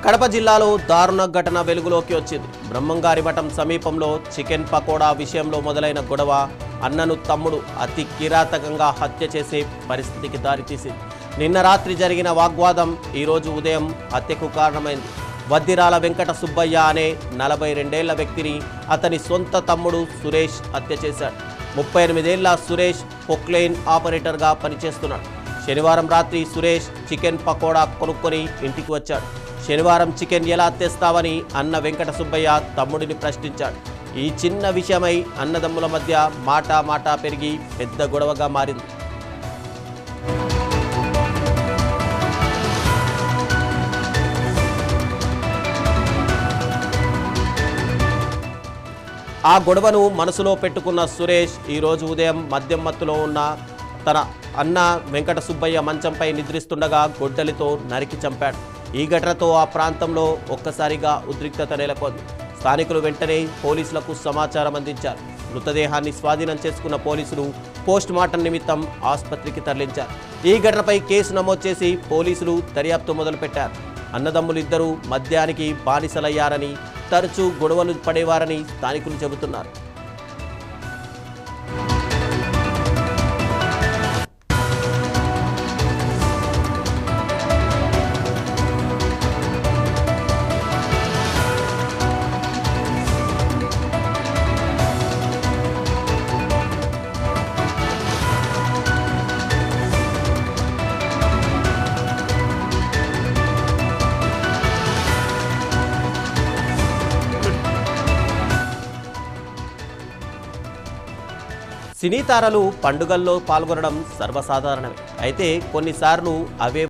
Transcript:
కడప జిల్లాలో దారుణ ఘటన వెలుగులోకి వచ్చింది. బ్రహ్మంగారి మఠం సమీపంలో చికెన్ పకోడా విషయంలో మొదలైన గొడవ అన్నను తమ్ముడు అతి కిరాతకంగా హత్య చేసే పరిస్థితికి దారితీసింది. నిన్న రాత్రి జరిగిన వాగ్వాదం ఈరోజు ఉదయం హత్యకు కారణమైంది. వద్దిరాల వెంకట సుబ్బయ్య అనే 42 ఏళ్ల వ్యక్తిని అతని సొంత తమ్ముడు సురేష్ హత్య చేశాడు. 38 ఏళ్ల సురేష్ పొక్లైన్ ఆపరేటర్గా పనిచేస్తున్నాడు. శనివారం రాత్రి సురేష్ చికెన్ పకోడా కొనుక్కొని ఇంటికి వచ్చాడు. శనివారం చికెన్ ఎలా తెస్తావని అన్న వెంకట సుబ్బయ్య తమ్ముడిని ప్రశ్నించాడు. ఈ చిన్న విషయమై అన్నదమ్ముల మధ్య మాటా పెరిగి పెద్ద గొడవగా మారింది. ఆ గొడవను మనసులో పెట్టుకున్న సురేష్ ఈరోజు ఉదయం మద్యం మత్తులో ఉన్న తన అన్న వెంకట సుబ్బయ్య మంచంపై నిద్రిస్తుండగా గొడ్డలితో నరికి చంపాడు. ఈ ఘటనతో ఆ ప్రాంతంలో ఒక్కసారిగా ఉద్రిక్తత నెలకొంది. స్థానికులు వెంటనే పోలీసులకు సమాచారం అందించారు. మృతదేహాన్ని స్వాధీనం చేసుకున్న పోలీసులు పోస్ట్ మార్టం నిమిత్తం ఆసుపత్రికి తరలించారు. ఈ ఘటనపై కేసు నమోదు చేసి పోలీసులు దర్యాప్తు మొదలుపెట్టారు. అన్నదమ్ములిద్దరూ మద్యానికి బానిసలయ్యారని, తరచూ గొడవలు పడేవారని స్థానికులు చెబుతున్నారు. సినీ తారలు పండుగల్లో పాల్గొనడం సర్వసాధారణమే. అయితే కొన్నిసార్లు అవే